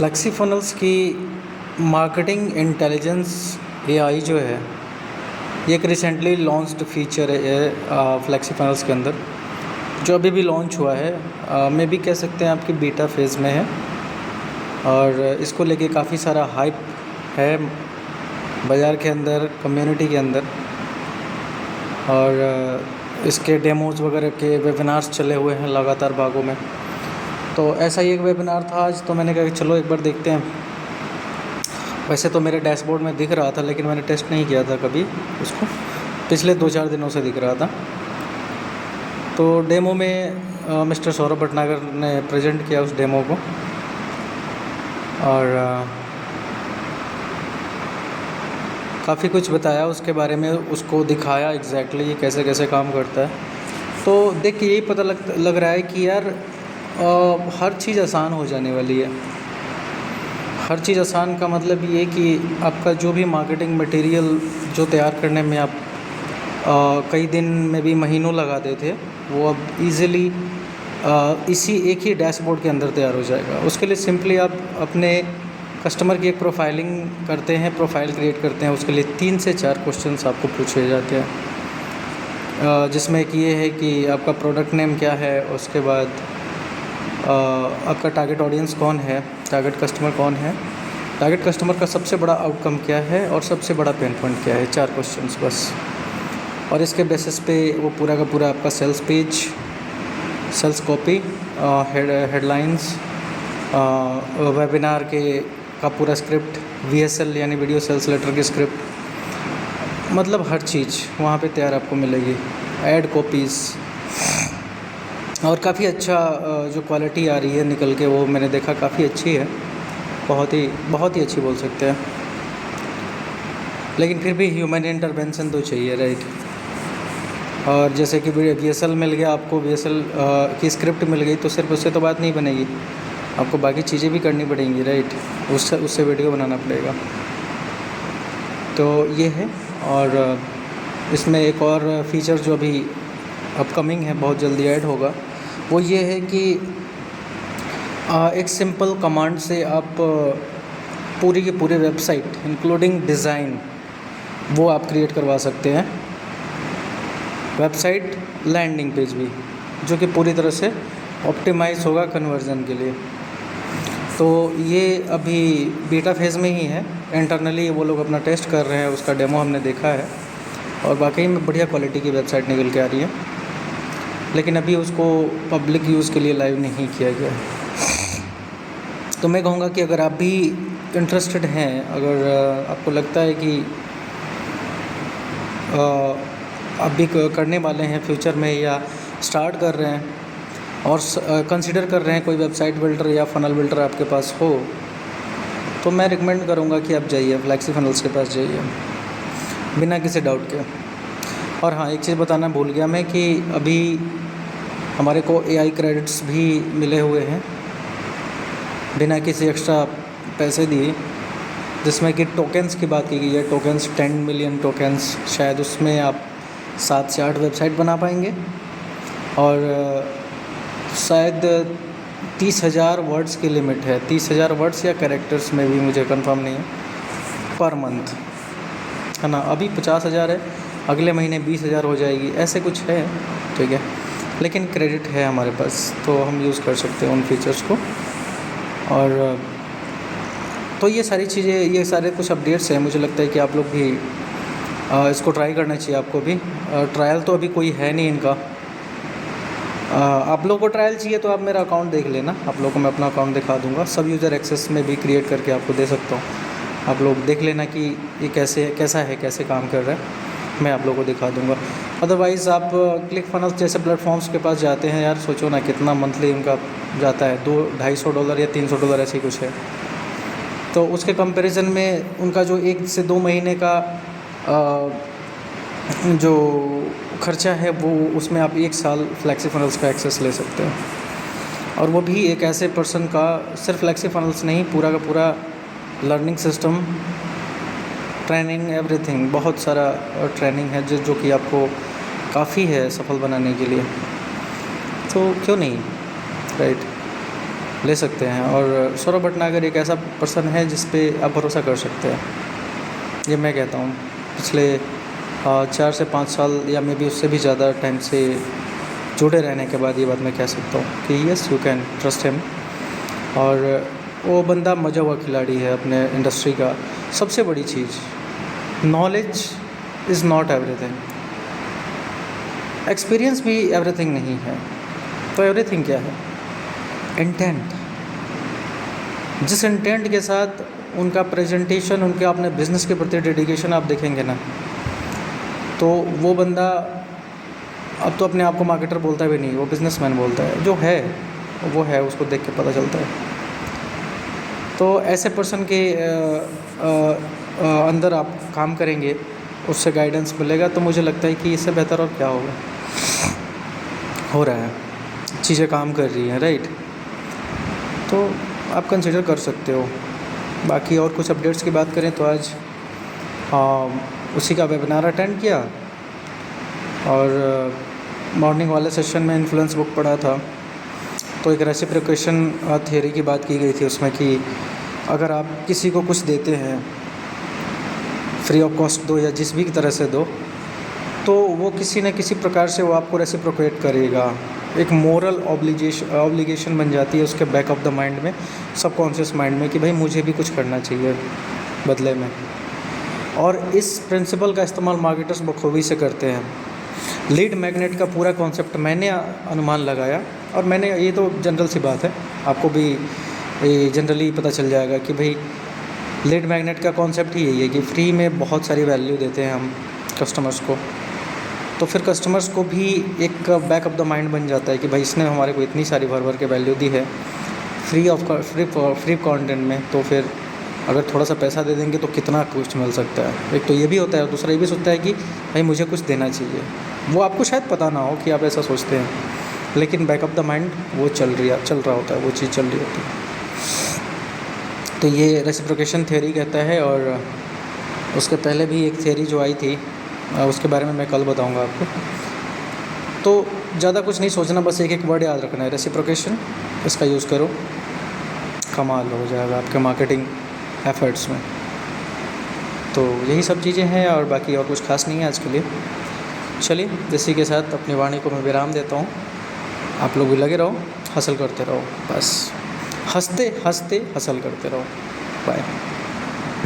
Flexi funnels की marketing intelligence AI जो है, ये एक रिसेंटली लॉन्च्ड फीचर है फ्लेक्सी फनल्स के अंदर, जो अभी भी लॉन्च हुआ है। मे भी कह सकते हैं आपकी बीटा फेज़ में है, और इसको लेके काफ़ी सारा हाइप है बाज़ार के अंदर, कम्युनिटी के अंदर। और इसके डेमोज़ वगैरह के वेबिनार्स चले हुए हैं लगातार भागों में। तो ऐसा ही एक वेबिनार था आज, तो मैंने कहा कि चलो एक बार देखते हैं। वैसे तो मेरे डैशबोर्ड में दिख रहा था, लेकिन मैंने टेस्ट नहीं किया था कभी उसको, पिछले 2-4 दिनों से दिख रहा था। तो डेमो में मिस्टर सौरभ भटनागर ने प्रेजेंट किया उस डेमो को, और काफ़ी कुछ बताया उसके बारे में, उसको दिखाया एग्जैक्टली ये कैसे कैसे काम करता है। तो देख के यही पता लग रहा है कि यार हर चीज़ आसान हो जाने वाली है। हर चीज़ आसान का मतलब ये कि आपका जो भी मार्केटिंग मटेरियल जो तैयार करने में आप कई दिन में भी महीनों लगाते थे, वो अब इजीली इसी एक ही डैशबोर्ड के अंदर तैयार हो जाएगा। उसके लिए सिंपली आप अपने कस्टमर की एक प्रोफाइलिंग करते हैं, प्रोफाइल क्रिएट करते हैं। उसके लिए 3 से 4 क्वेश्चंस आपको पूछे जाते हैं, जिसमें कि ये है कि आपका प्रोडक्ट नेम क्या है, उसके बाद आपका टारगेट ऑडियंस कौन है, टारगेट कस्टमर कौन है, टारगेट कस्टमर का सबसे बड़ा आउटकम क्या है, और सबसे बड़ा पेन पॉइंट क्या है। 4 क्वेश्चंस बस। और इसके बेसिस पे वो पूरा का पूरा आपका sales page, sales copy, headlines, webinar का पूरा स्क्रिप्ट, VSL यानी वीडियो सेल्स लेटर की स्क्रिप्ट, मतलब हर चीज़ वहाँ पे तैयार आपको मिलेगी। ऐड कॉपीज़, और काफ़ी अच्छा जो क्वालिटी आ रही है निकल के, वो मैंने देखा काफ़ी अच्छी है, बहुत ही अच्छी बोल सकते हैं। लेकिन फिर भी ह्यूमन इंटरवेंशन तो चाहिए, राइट। और जैसे कि VSL मिल गया आपको, VSL की स्क्रिप्ट मिल गई, तो सिर्फ उससे तो बात नहीं बनेगी, आपको बाकी चीज़ें भी करनी पड़ेंगी, राइट। उससे वीडियो बनाना पड़ेगा। तो ये है। और इसमें एक और फीचर जो अभी अपकमिंग है, बहुत जल्दी ऐड होगा, वो ये है कि एक सिंपल कमांड से आप पूरी की पूरी वेबसाइट इंक्लूडिंग डिज़ाइन वो आप क्रिएट करवा सकते हैं। वेबसाइट, लैंडिंग पेज भी, जो कि पूरी तरह से ऑप्टिमाइज़ होगा कन्वर्जन के लिए। तो ये अभी बीटा फेज़ में ही है, इंटरनली वो लोग अपना टेस्ट कर रहे हैं, उसका डेमो हमने देखा है, और वाकई में बढ़िया क्वालिटी की वेबसाइट निकल के आ रही है। लेकिन अभी उसको पब्लिक यूज़ के लिए लाइव नहीं किया गया है। तो मैं कहूँगा कि अगर आप भी इंटरेस्टेड हैं, अगर आपको लगता है कि आप भी करने वाले हैं फ्यूचर में, या स्टार्ट कर रहे हैं और कंसिडर कर रहे हैं कोई वेबसाइट बिल्डर या फ़नल बिल्डर आपके पास हो, तो मैं रिकमेंड करूँगा कि आप जाइए फ्लेक्सी फनल्स के पास जाइए, बिना किसी डाउट के। और हाँ, एक चीज़ बताना भूल गया मैं कि अभी हमारे को AI क्रेडिट्स भी मिले हुए हैं बिना किसी एक्स्ट्रा पैसे दिए, जिसमें कि टोकन्स की बात की गई है। टोकन्स 10 मिलियन टोकन्स, शायद उसमें आप 7 से 8 वेबसाइट बना पाएंगे, और शायद 30,000 वर्ड्स की लिमिट है, 30,000 वर्ड्स या कैरेक्टर्स में भी, मुझे कंफर्म नहीं है, पर मंथ, है ना। अभी 50,000 है, अगले महीने 20,000 हो जाएगी, ऐसे कुछ है, ठीक है। लेकिन क्रेडिट है हमारे पास, तो हम यूज़ कर सकते हैं उन फीचर्स को। और तो ये सारी चीज़ें, ये सारे कुछ अपडेट्स हैं। मुझे लगता है कि आप लोग भी इसको ट्राई करना चाहिए आपको भी। ट्रायल तो अभी कोई है नहीं इनका। आप लोगों को ट्रायल चाहिए तो आप मेरा अकाउंट देख लेना, आप लोगों को मैं अपना अकाउंट दिखा दूंगा, सब यूज़र एक्सेस में भी क्रिएट करके आपको दे सकता हूँ। आप लोग देख लेना कि ये कैसे काम कर रहा है, मैं आप लोगों को दिखा दूंगा। अदरवाइज़ आप क्लिक फनल्स जैसे प्लेटफॉर्म्स के पास जाते हैं, यार सोचो ना कितना मंथली उनका जाता है, $200-250 या $300 ऐसे ही कुछ है। तो उसके कंपैरिजन में उनका जो 1 से 2 महीने का जो खर्चा है, वो उसमें आप 1 साल फ्लेक्सी फनल्स का एक्सेस ले सकते हैं। और वो भी एक ऐसे पर्सन का, सिर्फ फ्लेक्सी फनल्स नहीं, पूरा का पूरा लर्निंग सिस्टम, ट्रेनिंग, एवरीथिंग, बहुत सारा ट्रेनिंग है जो कि आपको काफ़ी है सफल बनाने के लिए। तो क्यों नहीं, राइट। ले सकते हैं। और सौरभ भटनागर एक ऐसा पर्सन है जिस पे आप भरोसा कर सकते हैं, ये मैं कहता हूँ। पिछले 4 से 5 साल या मे बी उससे भी ज़्यादा टाइम से जुड़े रहने के बाद ये बात मैं कह सकता हूँ कि yes you can trust him. और वो बंदा मजा हुआ खिलाड़ी है अपने इंडस्ट्री का। सबसे बड़ी चीज़, knowledge is not everything, experience भी एवरीथिंग नहीं है। तो एवरीथिंग क्या है? इंटेंट। जिस इंटेंट के साथ उनका प्रेजेंटेशन, उनके अपने बिज़नेस के प्रति डेडिकेशन आप देखेंगे ना, तो वो बंदा अब तो अपने आप को मार्केटर बोलता भी नहीं, वो बिजनेसमैन बोलता है। जो है वो है, उसको देख के पता चलता है। तो ऐसे पर्सन के अंदर आप काम करेंगे, उससे गाइडेंस मिलेगा, तो मुझे लगता है कि इससे बेहतर और क्या होगा। हो रहा है, चीज़ें काम कर रही हैं, राइट? तो आप कंसिडर कर सकते हो। बाकी और कुछ अपडेट्स की बात करें तो आज उसी का वेबिनार अटेंड किया और मॉर्निंग वाले सेशन में इन्फ्लुएंस बुक पढ़ा था। तो एक रेसिप्रोकेशन थ्योरी की बात की गई थी उसमें कि अगर आप किसी को कुछ देते हैं, फ्री ऑफ कॉस्ट दो या जिस भी तरह से दो, तो वो किसी न किसी प्रकार से वो आपको रेसिप्रोकेट करेगा। एक मोरल ऑब्लिगेशन बन जाती है उसके बैक ऑफ द माइंड में, सबकॉन्शियस माइंड में, कि भाई मुझे भी कुछ करना चाहिए बदले में। और इस प्रिंसिपल का इस्तेमाल मार्केटर्स बखूबी से करते हैं। लीड मैग्नेट का पूरा कॉन्सेप्ट मैंने अनुमान लगाया, और मैंने, ये तो जनरल सी बात है, आपको भी जनरली पता चल जाएगा कि भाई लीड मैग्नेट का कॉन्सेप्ट ही यही है कि फ्री में बहुत सारी वैल्यू देते हैं हम कस्टमर्स को। तो फिर कस्टमर्स को भी एक बैक ऑफ द माइंड बन जाता है कि भाई इसने हमारे को इतनी सारी भर के वैल्यू दी है फ्री कंटेंट में, तो फिर अगर थोड़ा सा पैसा दे देंगे तो कितना कुछ मिल सकता है। एक तो ये भी होता है, और दूसरा ये भी सोचता है कि भाई मुझे कुछ देना चाहिए। वो आपको शायद पता ना हो कि आप ऐसा सोचते हैं, लेकिन बैक ऑफ द माइंड वो चल रहा होता है, वो चीज़ चल रही होती है। तो ये रेसिप्रोकेशन थ्योरी कहता है। और उसके पहले भी एक थ्योरी जो आई थी, उसके बारे में मैं कल बताऊंगा आपको। तो ज़्यादा कुछ नहीं सोचना, बस एक वर्ड याद रखना है, रेसिप्रोकेशन। इसका यूज़ करो, कमाल हो जाएगा आपके मार्केटिंग एफर्ट्स में। तो यही सब चीज़ें हैं, और बाकी और कुछ खास नहीं है आज के लिए। चलिए, इसी के साथ अपनी वाणी को मैं विराम देता हूँ। आप लोग भी लगे रहो, हसल करते रहो, बस हंसते हंसते हसल करते रहो। बाय।